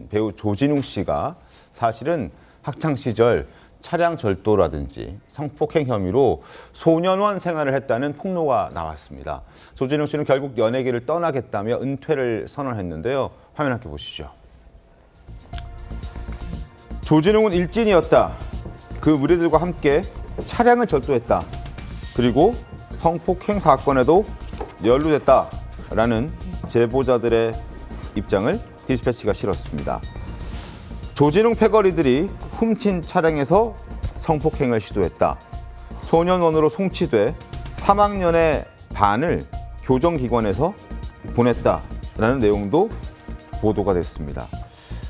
배우 조진웅 씨가 사실은 학창 시절 차량 절도라든지 성폭행 혐의로 소년원 생활을 했다는 폭로가 나왔습니다. 조진웅 씨는 결국 연예계를 떠나겠다며 은퇴를 선언했는데요. 화면 함께 보시죠. 조진웅은 일진이었다. 그 무리들과 함께 차량을 절도했다. 그리고 성폭행 사건에도 연루됐다라는 제보자들의 입장을 디스패치가 실었습니다. 조진웅 패거리들이 훔친 차량에서 성폭행을 시도했다. 소년원으로 송치돼 3학년의 반을 교정기관에서 보냈다라는 내용도 보도가 됐습니다.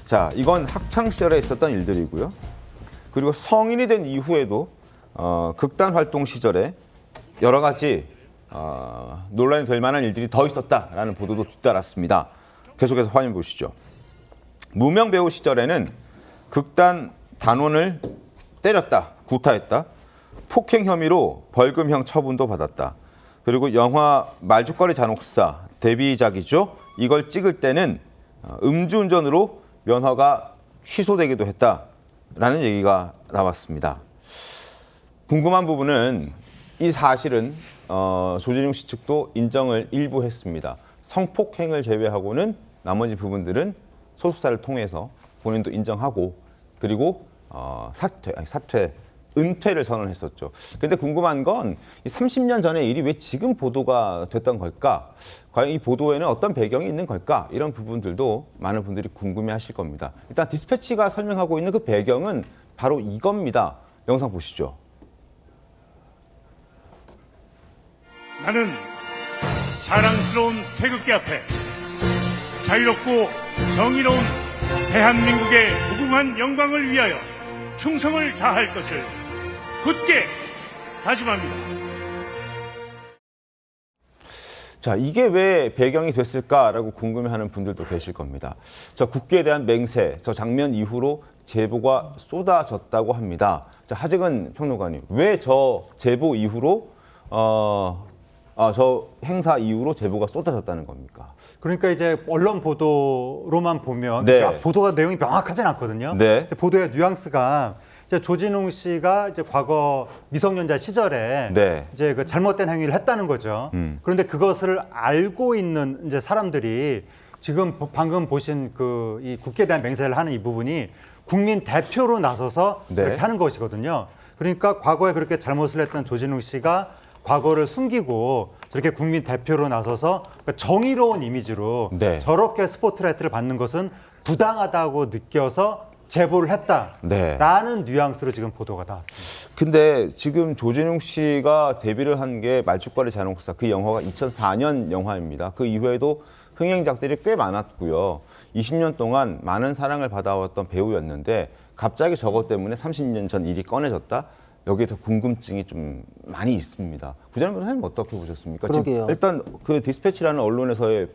자, 이건 학창시절에 있었던 일들이고요. 그리고 성인이 된 이후에도 극단 활동 시절에 여러 가지 논란이 될 만한 일들이 더 있었다라는 보도도 뒤따랐습니다. 계속해서 화면 보시죠. 무명 배우 시절에는 극단 단원을 때렸다, 구타했다, 폭행 혐의로 벌금형 처분도 받았다. 그리고 영화 말죽거리 잔혹사 데뷔작이죠. 이걸 찍을 때는 음주운전으로 면허가 취소되기도 했다라는 얘기가 나왔습니다. 궁금한 부분은 이 사실은 조진웅 씨 측도 인정을 일부 했습니다. 성폭행을 제외하고는 나머지 부분들은 소속사를 통해서 본인도 인정하고 그리고 은퇴를 선언했었죠. 근데 궁금한 건 이 30년 전의 일이 왜 지금 보도가 됐던 걸까? 과연 이 보도에는 어떤 배경이 있는 걸까? 이런 부분들도 많은 분들이 궁금해하실 겁니다. 일단 디스패치가 설명하고 있는 그 배경은 바로 이겁니다. 영상 보시죠. 나는 자랑스러운 태극기 앞에 자유롭고 정의로운 대한민국의 무궁한 영광을 위하여 충성을 다할 것을 굳게 다짐합니다. 자, 이게 왜 배경이 됐을까라고 궁금해하는 분들도 계실 겁니다. 저 국기에 대한 맹세, 저 장면 이후로 제보가 쏟아졌다고 합니다. 자, 하재근 평론가님, 왜 저 제보 이후로 저 행사 이후로 제보가 쏟아졌다는 겁니까? 그러니까 이제 언론 보도로만 보면 네. 그러니까 보도가 내용이 명확하진 않거든요. 네. 보도의 뉘앙스가 이제 조진웅 씨가 이제 과거 미성년자 시절에 네. 이제 그 잘못된 행위를 했다는 거죠. 그런데 그것을 알고 있는 이제 사람들이 지금 방금 보신 그 이 국기에 대한 맹세를 하는 이 부분이 국민 대표로 나서서 네. 이렇게 하는 것이거든요. 그러니까 과거에 그렇게 잘못을 했던 조진웅 씨가 과거를 숨기고 저렇게 국민 대표로 나서서 정의로운 이미지로 네. 저렇게 스포트라이트를 받는 것은 부당하다고 느껴서 제보를 했다라는 뉘앙스로 지금 보도가 나왔습니다. 근데 지금 조진웅 씨가 데뷔를 한 게 말죽거리 잔혹사, 그 영화가 2004년 영화입니다. 그 이후에도 흥행작들이 꽤 많았고요. 20년 동안 많은 사랑을 받아왔던 배우였는데 갑자기 저것 때문에 30년 전 일이 꺼내졌다? 여기에 더 궁금증이 좀 많이 있습니다. 구자남 변호사님 어떻게 보셨습니까? 그러게요. 지금 일단 그 디스패치라는 언론에서의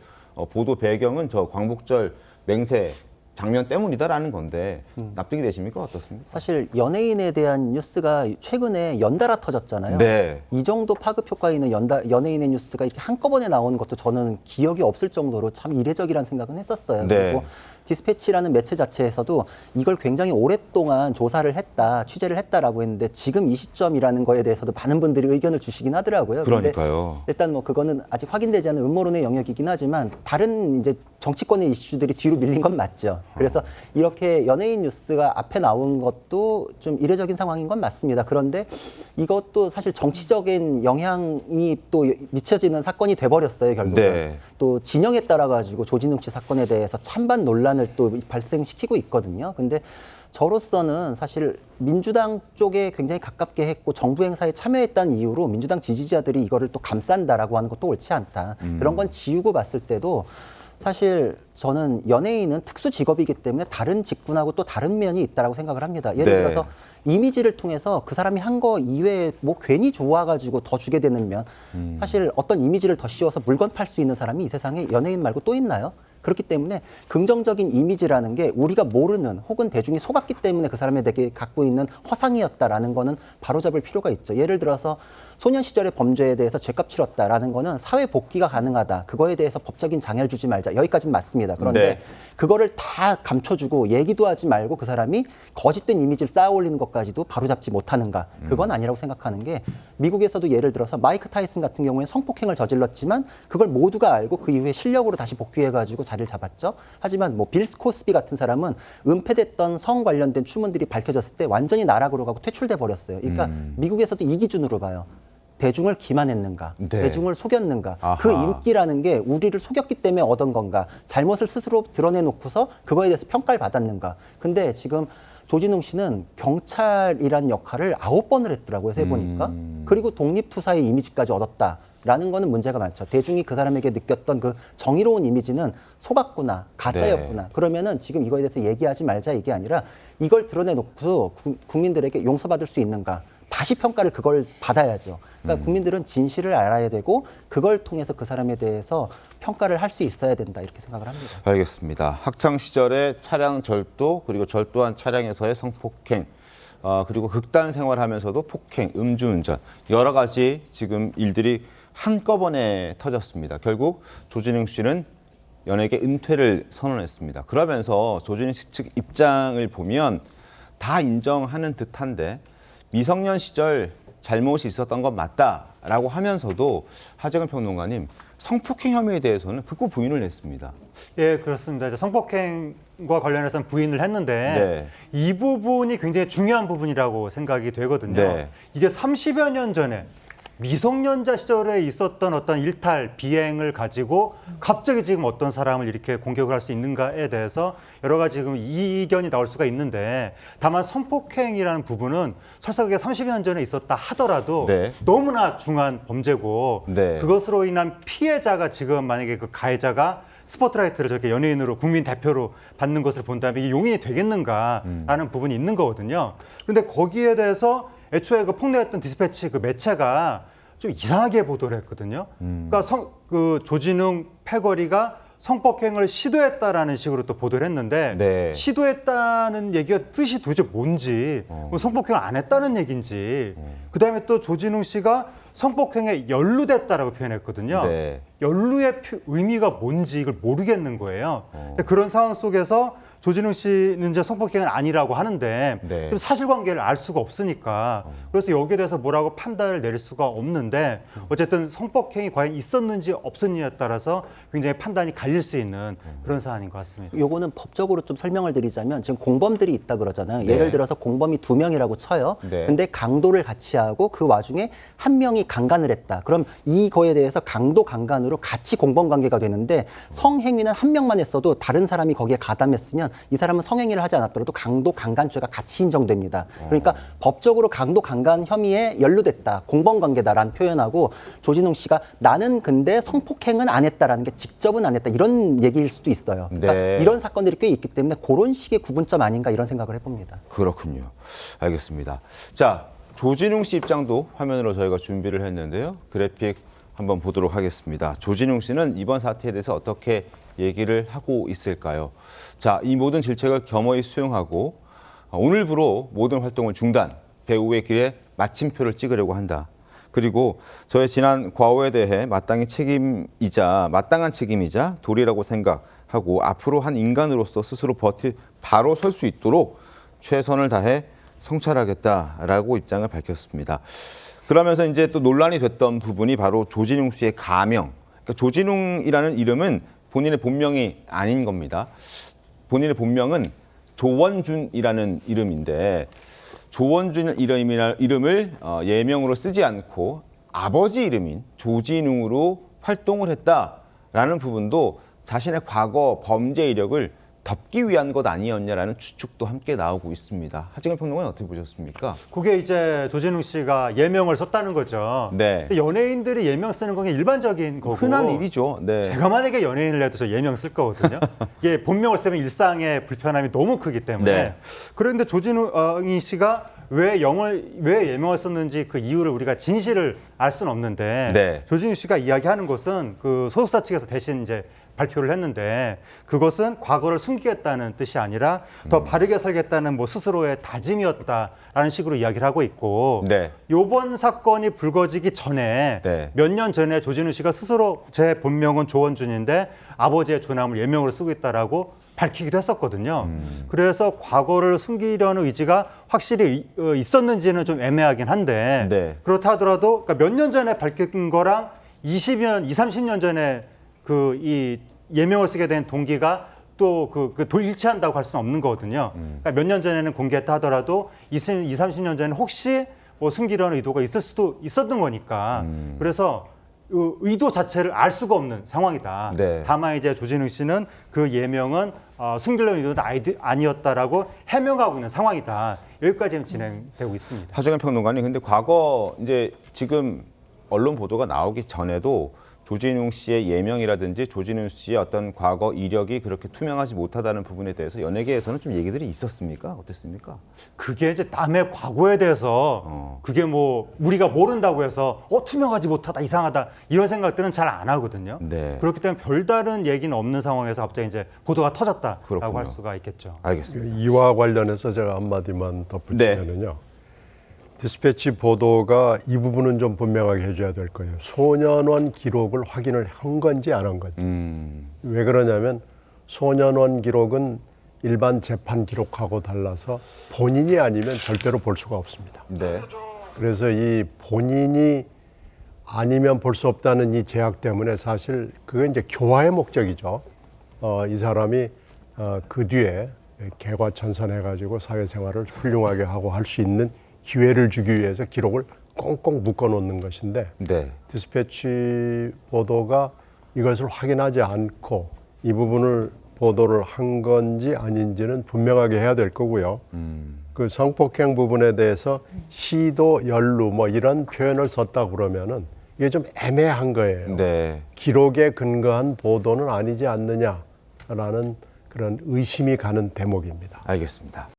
보도 배경은 저 광복절 맹세 장면 때문이다라는 건데 납득이 되십니까? 어떻습니까? 사실 연예인에 대한 뉴스가 최근에 연달아 터졌잖아요. 네. 이 정도 파급 효과 있는 연예인의 뉴스가 이렇게 한꺼번에 나오는 것도 저는 기억이 없을 정도로 참 이례적이라는 생각은 했었어요. 네. 그리고 디스패치라는 매체 자체에서도 이걸 굉장히 오랫동안 조사를 했다, 취재를 했다라고 했는데 지금 이 시점이라는 거에 대해서도 많은 분들이 의견을 주시긴 하더라고요. 근데 그러니까요. 일단 뭐 그거는 아직 확인되지 않은 음모론의 영역이긴 하지만 다른 이제 정치권의 이슈들이 뒤로 밀린 건 맞죠. 그래서 이렇게 연예인 뉴스가 앞에 나온 것도 좀 이례적인 상황인 건 맞습니다. 그런데 이것도 사실 정치적인 영향이 또 미쳐지는 사건이 돼버렸어요, 결국은. 네. 또 진영에 따라 가지고 조진웅 씨 사건에 대해서 찬반 논란을 또 발생시키고 있거든요. 근데 저로서는 사실 민주당 쪽에 굉장히 가깝게 했고 정부 행사에 참여했다는 이유로 민주당 지지자들이 이거를 또 감싼다라고 하는 것도 옳지 않다. 그런 건 지우고 봤을 때도 사실 저는 연예인은 특수 직업이기 때문에 다른 직군하고 또 다른 면이 있다라고 생각을 합니다. 예를 네. 들어서 이미지를 통해서 그 사람이 한 거 이외에 뭐 괜히 좋아가지고 더 주게 되는 면 사실 어떤 이미지를 더 씌워서 물건 팔 수 있는 사람이 이 세상에 연예인 말고 또 있나요? 그렇기 때문에 긍정적인 이미지라는 게 우리가 모르는 혹은 대중이 속았기 때문에 그 사람에 대해 갖고 있는 허상이었다라는 거는 바로잡을 필요가 있죠. 예를 들어서 소년 시절의 범죄에 대해서 죄값 치렀다라는 거는 사회 복귀가 가능하다. 그거에 대해서 법적인 장애를 주지 말자. 여기까지는 맞습니다. 그런데 네. 그거를 다 감춰주고 얘기도 하지 말고 그 사람이 거짓된 이미지를 쌓아올리는 것까지도 바로잡지 못하는가. 그건 아니라고 생각하는 게 미국에서도 예를 들어서 마이크 타이슨 같은 경우에 성폭행을 저질렀지만 그걸 모두가 알고 그 이후에 실력으로 다시 복귀해가지고 자리를 잡았죠. 하지만 뭐 빌 코스비 같은 사람은 은폐됐던 성 관련된 추문들이 밝혀졌을 때 완전히 나락으로 가고 퇴출돼 버렸어요. 그러니까 미국에서도 이 기준으로 봐요. 대중을 기만했는가, 네. 대중을 속였는가, 아하. 그 인기라는 게 우리를 속였기 때문에 얻은 건가, 잘못을 스스로 드러내놓고서 그거에 대해서 평가를 받았는가. 근데 지금 조진웅 씨는 경찰이란 역할을 9번을 했더라고요, 세보니까. 그리고 독립투사의 이미지까지 얻었다라는 거는 문제가 많죠. 대중이 그 사람에게 느꼈던 그 정의로운 이미지는 속았구나, 가짜였구나. 네. 그러면은 지금 이거에 대해서 얘기하지 말자 이게 아니라 이걸 드러내놓고 국민들에게 용서받을 수 있는가. 다시 평가를 그걸 받아야죠. 그러니까 국민들은 진실을 알아야 되고 그걸 통해서 그 사람에 대해서 평가를 할 수 있어야 된다 이렇게 생각을 합니다. 알겠습니다. 학창 시절에 차량 절도 그리고 절도한 차량에서의 성폭행 그리고 극단 생활하면서도 폭행, 음주운전 여러 가지 지금 일들이 한꺼번에 터졌습니다. 결국 조진웅 씨는 연예계 은퇴를 선언했습니다. 그러면서 조진웅 씨 측 입장을 보면 다 인정하는 듯한데 미성년 시절 잘못이 있었던 건 맞다라고 하면서도 하재근 평론가님 성폭행 혐의에 대해서는 극구 부인을 했습니다. 예, 그렇습니다. 이제 성폭행과 관련해서는 부인을 했는데 이 부분이 굉장히 중요한 부분이라고 생각이 되거든요. 네. 이게 30여 년 전에 미성년자 시절에 있었던 어떤 일탈, 비행을 가지고 갑자기 지금 어떤 사람을 이렇게 공격을 할 수 있는가에 대해서 여러 가지 지금 이견이 나올 수가 있는데 다만 성폭행이라는 부분은 설사 그게 30년 전에 있었다 하더라도 네. 너무나 중한 범죄고 네. 그것으로 인한 피해자가 지금 만약에 그 가해자가 스포트라이트를 저렇게 연예인으로 국민 대표로 받는 것을 본다면 이게 용인이 되겠는가라는 부분이 있는 거거든요. 그런데 거기에 대해서 애초에 그 폭로했던 디스패치 그 매체가 좀 이상하게 보도를 했거든요. 그러니까 그 조진웅 패거리가 성폭행을 시도했다라는 식으로 또 보도를 했는데 네. 시도했다는 얘기가 뜻이 도대체 뭔지 뭐 성폭행을 안 했다는 얘기인지 그다음에 또 조진웅 씨가 성폭행에 연루됐다라고 표현했거든요. 네. 연루의 의미가 뭔지 이걸 모르겠는 거예요. 그런 상황 속에서 조진웅 씨는 이제 성폭행은 아니라고 하는데 네. 좀 사실관계를 알 수가 없으니까 그래서 여기에 대해서 뭐라고 판단을 내릴 수가 없는데 어쨌든 성폭행이 과연 있었는지 없었느냐에 따라서 굉장히 판단이 갈릴 수 있는 그런 사안인 것 같습니다. 요거는 법적으로 좀 설명을 드리자면 지금 공범들이 있다 그러잖아요. 네. 예를 들어서 공범이 2명이라고 쳐요. 네. 근데 강도를 같이 하고 그 와중에 한 명이 강간을 했다. 그럼 이거에 대해서 강도 강간으로 같이 공범 관계가 되는데 성행위는 한 명만 했어도 다른 사람이 거기에 가담했으면 이 사람은 성행위를 하지 않았더라도 강도 강간죄가 같이 인정됩니다. 그러니까 법적으로 강도 강간 혐의에 연루됐다. 공범 관계다라는 표현하고 조진웅 씨가 나는 근데 성폭행은 안 했다라는 게 직접은 안 했다. 이런 얘기일 수도 있어요. 그러니까 네. 이런 사건들이 꽤 있기 때문에 그런 식의 구분점 아닌가 이런 생각을 해봅니다. 그렇군요. 알겠습니다. 자, 조진웅 씨 입장도 화면으로 저희가 준비를 했는데요. 그래픽 한번 보도록 하겠습니다. 조진웅 씨는 이번 사태에 대해서 어떻게 얘기를 하고 있을까요? 자, 이 모든 질책을 겸허히 수용하고 오늘부로 모든 활동을 중단, 배우의 길에 마침표를 찍으려고 한다. 그리고 저의 지난 과오에 대해 마땅한 책임이자 도리라고 생각하고 앞으로 한 인간으로서 스스로 바로 설 수 있도록 최선을 다해 성찰하겠다라고 입장을 밝혔습니다. 그러면서 이제 또 논란이 됐던 부분이 바로 조진웅 씨의 가명. 그러니까 조진웅이라는 이름은 본인의 본명이 아닌 겁니다. 본인의 본명은 조원준이라는 이름인데 조원준 이름을 예명으로 쓰지 않고 아버지 이름인 조진웅으로 활동을 했다라는 부분도 자신의 과거 범죄 이력을 덮기 위한 것 아니었냐라는 추측도 함께 나오고 있습니다. 하재근 평론가는 어떻게 보셨습니까? 그게 이제 조진웅 씨가 예명을 썼다는 거죠. 네. 연예인들이 예명 쓰는 건 일반적인 거고 흔한 일이죠. 네. 제가 만약에 연예인을 해도 저 예명 쓸 거거든요. 이게 본명을 쓰면 일상의 불편함이 너무 크기 때문에. 네. 그런데 조진웅 씨가 왜 예명을 썼는지 그 이유를 우리가 진실을 알 수는 없는데 네. 조진웅 씨가 이야기하는 것은 그 소속사 측에서 대신 이제 발표를 했는데 그것은 과거를 숨기겠다는 뜻이 아니라 더 바르게 살겠다는 뭐 스스로의 다짐이었다라는 식으로 이야기를 하고 있고 네. 이번 사건이 불거지기 전에 네. 몇 년 전에 조진우 씨가 스스로 제 본명은 조원준인데 아버지의 조남을 예명으로 쓰고 있다라고 밝히기도 했었거든요. 그래서 과거를 숨기려는 의지가 확실히 있었는지는 좀 애매하긴 한데 네. 그렇다 하더라도 그러니까 몇 년 전에 밝힌 거랑 20년, 30년 전에 그 이 예명을 쓰게 된 동기가 또 일치한다고 할 수는 없는 거거든요. 그러니까 몇 년 전에는 공개했다 하더라도 20, 30년 전에 혹시 뭐 숨기려는 의도가 있을 수도 있었던 거니까 그래서 의도 자체를 알 수가 없는 상황이다. 네. 다만 이제 조진웅 씨는 그 예명은 숨기려는 의도는 아니었다라고 해명하고 있는 상황이다. 여기까지는 진행되고 있습니다. 하정현 평론가님, 근데 과거 이제 지금 언론 보도가 나오기 전에도 조진웅 씨의 예명이라든지 조진웅 씨의 어떤 과거 이력이 그렇게 투명하지 못하다는 부분에 대해서 연예계에서는 좀 얘기들이 있었습니까? 어땠습니까? 그게 이제 남의 과거에 대해서 그게 뭐 우리가 모른다고 해서 투명하지 못하다, 이상하다 이런 생각들은 잘 안 하거든요. 네. 그렇기 때문에 별다른 얘기는 없는 상황에서 갑자기 이제 보도가 터졌다라고 그렇군요. 할 수가 있겠죠. 알겠습니다. 이와 관련해서 제가 한마디만 덧붙이면은요. 디스패치 보도가 이 부분은 좀 분명하게 해줘야 될 거예요. 소년원 기록을 확인을 한 건지 안 한 건지. 왜 그러냐면 소년원 기록은 일반 재판 기록하고 달라서 본인이 아니면 절대로 볼 수가 없습니다. 네. 그래서 이 본인이 아니면 볼 수 없다는 이 제약 때문에 사실 그게 이제 교화의 목적이죠. 이 사람이 그 뒤에 개과천선해가지고 사회생활을 훌륭하게 하고 할 수 있는 기회를 주기 위해서 기록을 꽁꽁 묶어놓는 것인데 네. 디스패치 보도가 이것을 확인하지 않고 이 부분을 보도를 한 건지 아닌지는 분명하게 해야 될 거고요. 그 성폭행 부분에 대해서 시도 연루 뭐 이런 표현을 썼다 그러면은 이게 좀 애매한 거예요. 네. 기록에 근거한 보도는 아니지 않느냐라는 그런 의심이 가는 대목입니다. 알겠습니다.